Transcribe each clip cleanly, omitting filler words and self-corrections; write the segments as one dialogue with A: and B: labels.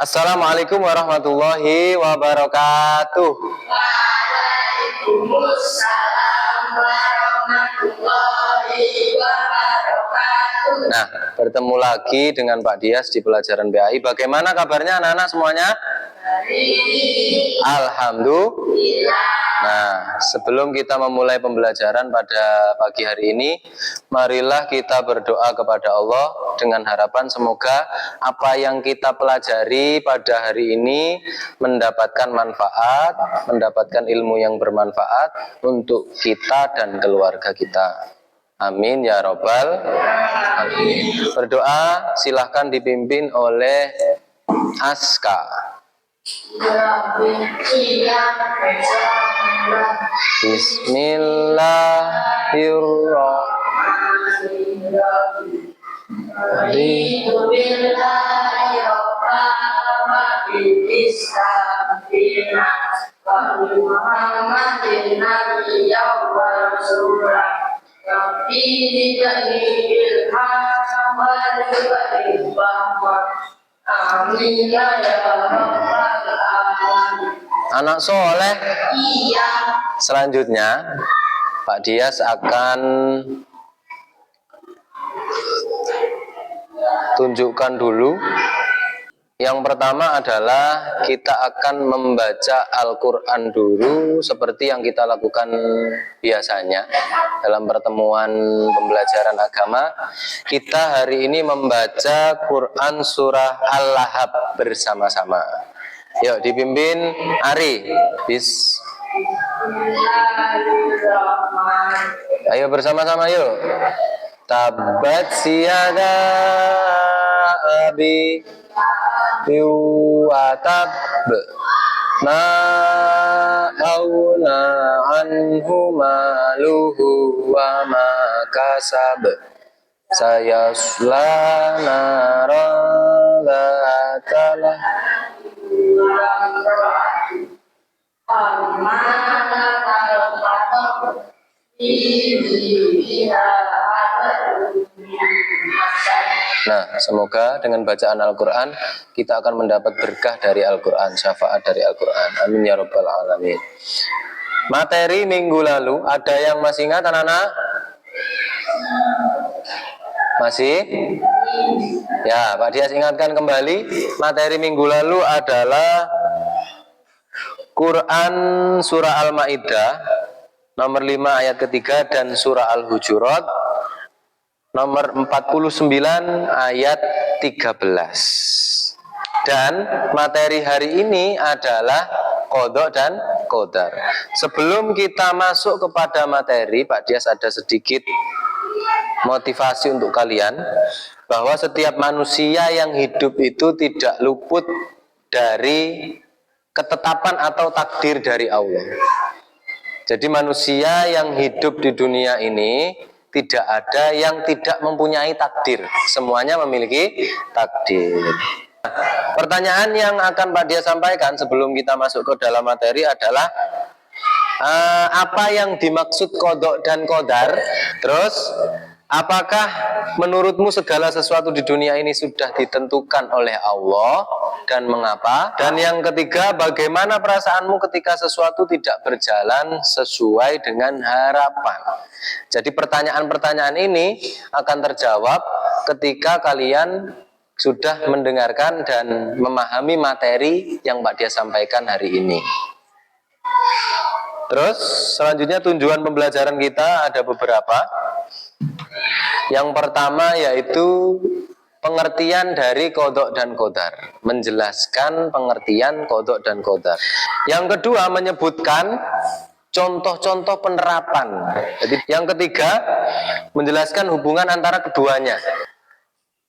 A: Assalamualaikum warahmatullahi wabarakatuh.
B: Waalaikumsalam warahmatullahi wabarakatuh.
A: Nah, bertemu lagi dengan Pak Dias di pelajaran BAI. Bagaimana kabarnya anak-anak semuanya? Alhamdulillah. Nah, sebelum kita memulai pembelajaran pada pagi hari ini, marilah kita berdoa kepada Allah dengan harapan semoga apa yang kita pelajari pada hari ini mendapatkan manfaat, mendapatkan ilmu yang bermanfaat untuk kita dan keluarga kita. Amin ya robbal alamin. Berdoa silahkan dipimpin oleh Aska.
B: Amin ya rabbal alamin.
A: Anak soleh.
B: Iya.
A: Selanjutnya Pak Dias akan tunjukkan dulu. Yang pertama adalah kita akan membaca Al-Quran dulu seperti yang kita lakukan biasanya dalam pertemuan pembelajaran agama. Kita hari ini membaca Quran surah Al-Lahab bersama-sama. Yuk dipimpin Ari. Ayo bersama-sama yuk. Tabat siyada abi biwatab ma auna anhu maluhu wa ma kasab sayasla naran dzatalah. Nah, semoga dengan bacaan Al-Quran kita akan mendapat berkah dari Al-Quran, syafaat dari Al-Quran. Amin ya rabbal alamin. Materi minggu lalu, ada yang masih ingat anak-anak? Masih? Ya, Pak Dias ingatkan kembali. Materi minggu lalu adalah Quran surah Al-Ma'idah nomor 5 ayat ketiga dan surah Al-Hujurat nomor 49 ayat 13. Dan materi hari ini adalah qadha dan qadar. Sebelum kita masuk kepada materi, Pak Dias ada sedikit motivasi untuk kalian bahwa setiap manusia yang hidup itu tidak luput dari ketetapan atau takdir dari Allah. Jadi manusia yang hidup di dunia ini tidak ada yang tidak mempunyai takdir. Semuanya memiliki takdir. Pertanyaan yang akan Pak Dia sampaikan sebelum kita masuk ke dalam materi adalah apa yang dimaksud qadha dan qadar? Terus apakah menurutmu segala sesuatu di dunia ini sudah ditentukan oleh Allah dan mengapa? Dan yang ketiga, bagaimana perasaanmu ketika sesuatu tidak berjalan sesuai dengan harapan? Jadi pertanyaan-pertanyaan ini akan terjawab ketika kalian sudah mendengarkan dan memahami materi yang Pak Dia sampaikan hari ini. Terus selanjutnya tujuan pembelajaran kita ada beberapa. Yang pertama yaitu pengertian dari qadha dan qadar, menjelaskan pengertian qadha dan qadar. Yang kedua menyebutkan contoh-contoh penerapan. Jadi yang ketiga menjelaskan hubungan antara keduanya.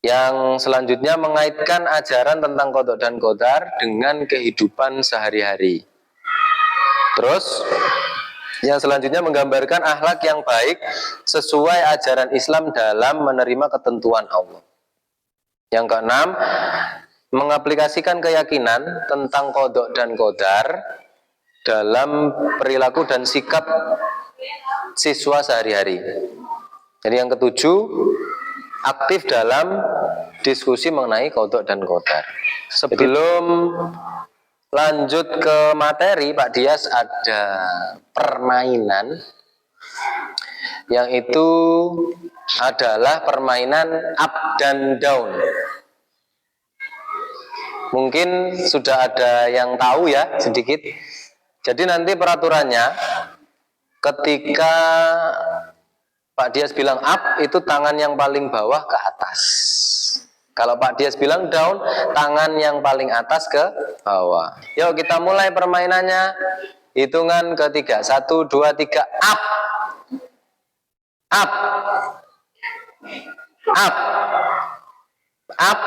A: Yang selanjutnya mengaitkan ajaran tentang qadha dan qadar dengan kehidupan sehari-hari. Terus yang selanjutnya menggambarkan akhlak yang baik sesuai ajaran Islam dalam menerima ketentuan Allah. Yang keenam, mengaplikasikan keyakinan tentang qadha dan qadar dalam perilaku dan sikap siswa sehari-hari. Jadi yang ketujuh, aktif dalam diskusi mengenai qadha dan qadar. Sebelum lanjut ke materi, Pak Dias, ada permainan yang itu adalah permainan up dan down. Mungkin sudah ada yang tahu ya sedikit. Jadi nanti peraturannya ketika Pak Dias bilang up, itu tangan yang paling bawah ke atas. Kalau Pak Dias bilang down, tangan yang paling atas ke bawah. Yuk kita mulai permainannya. Hitungan ketiga. 1, 2, 3, up. Up. Up. Up.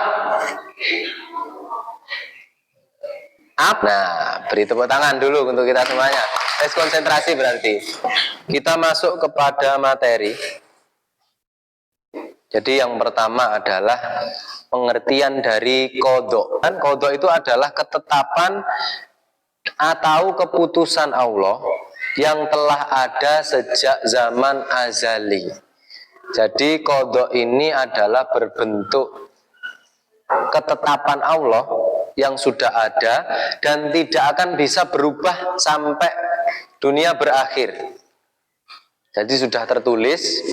A: Up. Nah, beri tepuk tangan dulu untuk kita semuanya. Tes konsentrasi berarti. Kita masuk kepada materi. Jadi yang pertama adalah pengertian dari qadha. Dan qadha itu adalah ketetapan atau keputusan Allah yang telah ada sejak zaman azali. Jadi qadha ini adalah berbentuk ketetapan Allah yang sudah ada dan tidak akan bisa berubah sampai dunia berakhir. Jadi sudah tertulis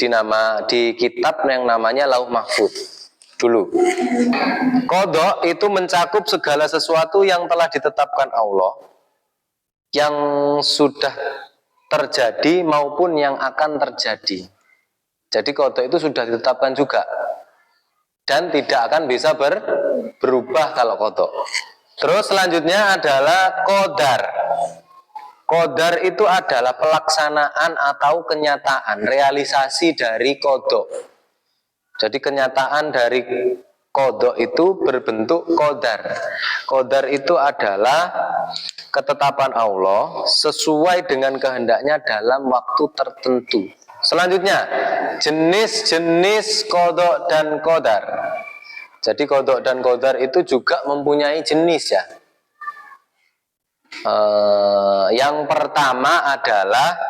A: di kitab yang namanya Lauh Mahfuz dulu. Qadha itu mencakup segala sesuatu yang telah ditetapkan Allah, yang sudah terjadi maupun yang akan terjadi. Jadi qadha itu sudah ditetapkan juga dan tidak akan bisa berubah kalau qadha. Terus selanjutnya adalah qadar. Qadar itu adalah pelaksanaan atau kenyataan, realisasi dari qadha. Jadi kenyataan dari qadha itu berbentuk qadar. Qadar itu adalah ketetapan Allah sesuai dengan kehendaknya dalam waktu tertentu. Selanjutnya, jenis-jenis qadha dan qadar. Jadi qadha dan qadar itu juga mempunyai jenis ya. Yang pertama adalah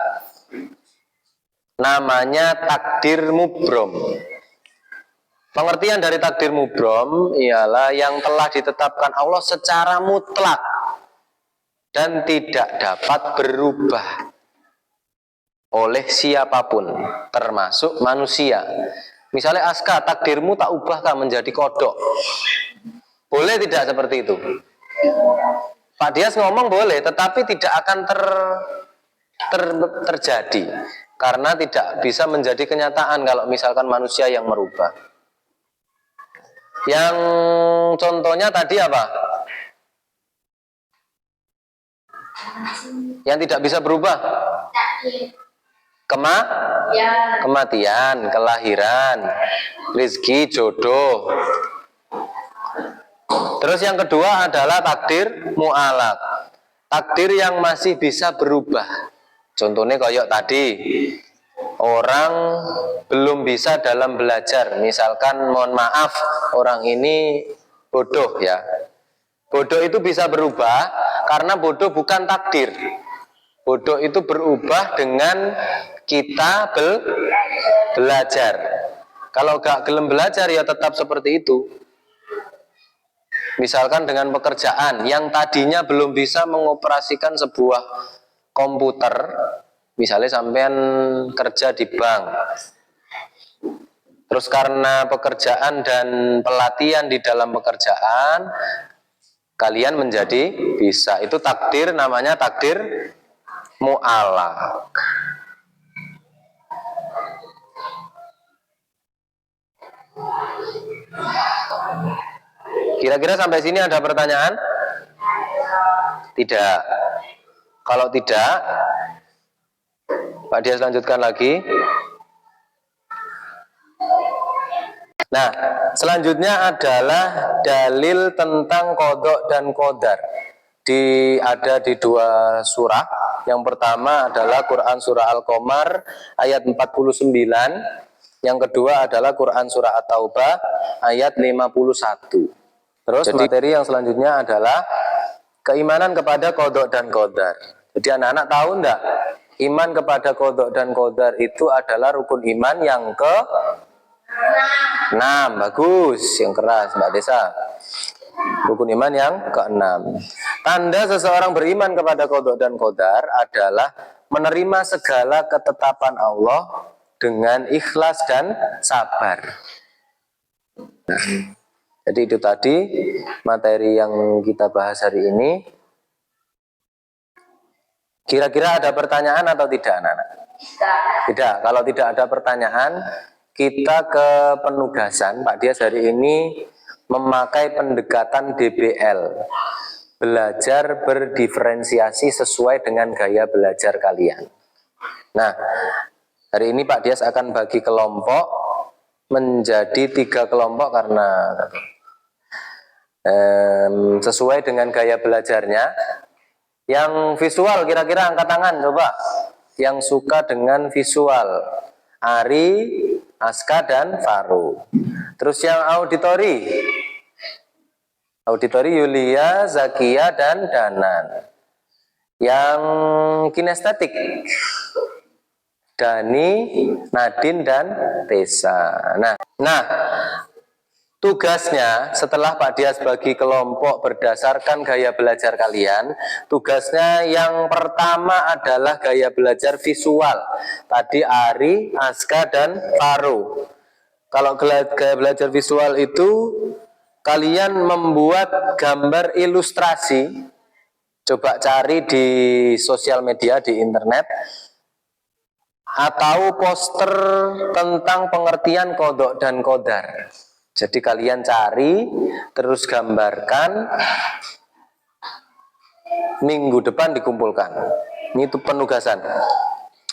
A: namanya takdir mubrom. Pengertian dari takdir mubrom ialah yang telah ditetapkan Allah secara mutlak dan tidak dapat berubah oleh siapapun, termasuk manusia. Misalnya Aska, takdirmu tak ubahkah menjadi kodok? Boleh tidak seperti itu? Pak Dias ngomong boleh, tetapi tidak akan terjadi karena tidak bisa menjadi kenyataan kalau misalkan manusia yang merubah. Yang contohnya tadi apa? Yang tidak bisa berubah? Kematian, kelahiran, rezeki, jodoh. Terus yang kedua adalah takdir mu'alaq. Takdir yang masih bisa berubah. Contohnya kayak tadi, orang belum bisa dalam belajar. Misalkan mohon maaf, orang ini bodoh ya. Bodoh itu bisa berubah karena bodoh bukan takdir. Bodoh itu berubah dengan kita belajar. Kalau gak gelem belajar ya tetap seperti itu. Misalkan dengan pekerjaan yang tadinya belum bisa mengoperasikan sebuah komputer, misalnya sampean kerja di bank, terus karena pekerjaan dan pelatihan di dalam pekerjaan, kalian menjadi bisa. Itu takdir, namanya takdir mu'alaq. Kira-kira sampai sini ada pertanyaan? Tidak. Kalau tidak, Pak Dias lanjutkan lagi. Nah, selanjutnya adalah dalil tentang qadha dan qadar. Ada di dua surah. Yang pertama adalah Quran surah Al-Qamar ayat 49. Yang kedua adalah Quran surah At-Taubah ayat 51. Terus materi yang selanjutnya adalah keimanan kepada qadha dan qadar. Jadi anak-anak tahu enggak? Iman kepada qadha dan qadar itu adalah rukun iman yang
B: Enam.
A: 6, bagus. Yang keras, Mbak Desa. Rukun iman yang keenam. Tanda seseorang beriman kepada qada dan qadar adalah menerima segala ketetapan Allah dengan ikhlas dan sabar. Nah, jadi itu tadi materi yang kita bahas hari ini. Kira-kira ada pertanyaan atau tidak, anak-anak? Tidak. Kalau tidak ada pertanyaan, kita ke penugasan. Pak Dias hari ini memakai pendekatan DBL, belajar berdiferensiasi sesuai dengan gaya belajar kalian. Nah, hari ini Pak Dias akan bagi kelompok menjadi 3 kelompok karena sesuai dengan gaya belajarnya. Yang visual kira-kira angkat tangan coba. Yang suka dengan visual, Ari, Aska, dan Faru. Terus yang auditori Yulia, Zakia, dan Danan. Yang kinestetik, Dani, Nadine, dan Tessa. Nah, tugasnya setelah Pak Dias bagi kelompok berdasarkan gaya belajar kalian, tugasnya yang pertama adalah gaya belajar visual. Tadi Ari, Aska, dan Faru. Kalau gaya belajar visual itu kalian membuat gambar ilustrasi. Coba cari di sosial media, di internet, atau poster tentang pengertian kodok dan kodar. Jadi kalian cari, terus gambarkan, minggu depan dikumpulkan. Ini itu penugasan.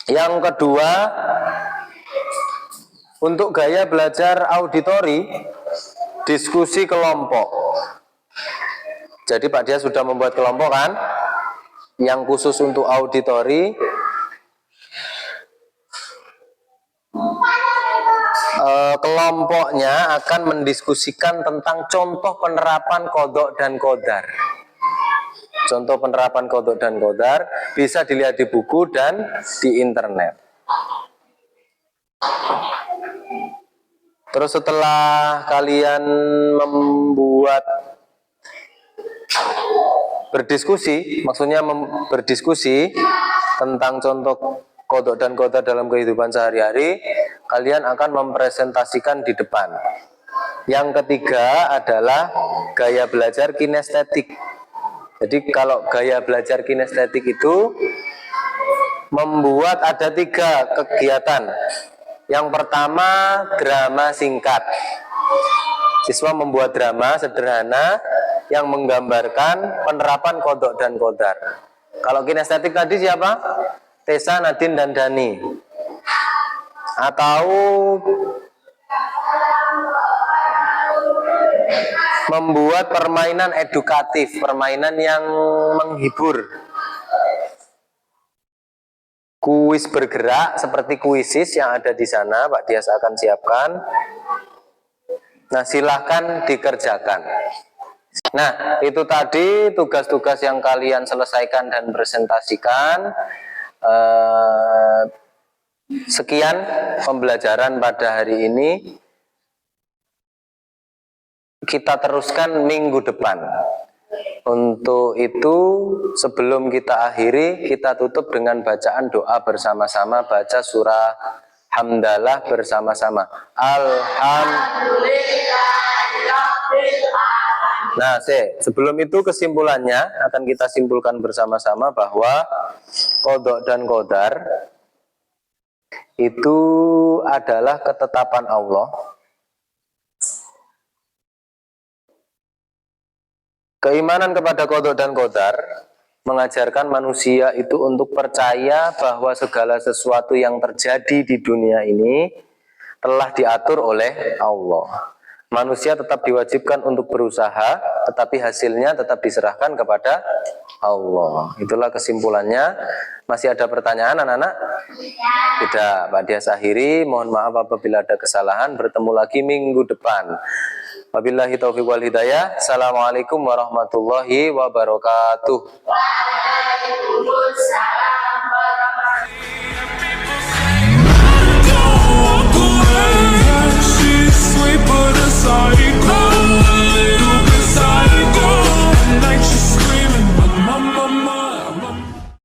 A: Yang kedua, untuk gaya belajar auditori, diskusi kelompok. Jadi Pak Dia sudah membuat kelompok kan, yang khusus untuk auditori. Kelompoknya akan mendiskusikan tentang contoh penerapan kodok dan kodar. Contoh penerapan kodok dan kodar bisa dilihat di buku dan di internet. Terus setelah kalian membuat berdiskusi, maksudnya berdiskusi tentang contoh kodok dan kodar dalam kehidupan sehari-hari, kalian akan mempresentasikan di depan. Yang ketiga adalah gaya belajar kinestetik. Jadi kalau gaya belajar kinestetik itu membuat ada 3 kegiatan. Yang pertama, drama singkat. Siswa membuat drama sederhana yang menggambarkan penerapan kodok dan kodar. Kalau kinestetik tadi siapa? Tessa, Nadine, dan Dani. Atau membuat permainan edukatif, permainan yang menghibur. Kuis bergerak seperti kuisis yang ada di sana, Pak Dias akan siapkan. Nah, silahkan dikerjakan. Nah, itu tadi tugas-tugas yang kalian selesaikan dan presentasikan. Sekian pembelajaran pada hari ini. Kita teruskan minggu depan. Untuk itu, sebelum kita akhiri, kita tutup dengan bacaan doa bersama-sama, baca surah Hamdalah bersama-sama. Nah, sebelum itu kesimpulannya akan kita simpulkan bersama-sama bahwa kodok dan kodar itu adalah ketetapan Allah. Keimanan kepada kodok dan kodar mengajarkan manusia itu untuk percaya bahwa segala sesuatu yang terjadi di dunia ini telah diatur oleh Allah. Manusia tetap diwajibkan untuk berusaha, tetapi hasilnya tetap diserahkan kepada Allah. Itulah kesimpulannya. Masih ada pertanyaan, anak-anak? Tidak. Pak Dias akhiri. Mohon maaf apabila ada kesalahan. Bertemu lagi minggu depan. Wabillahi taufiq wal hidayah. Assalamualaikum warahmatullahi wabarakatuh.
B: Waalaikumsalam.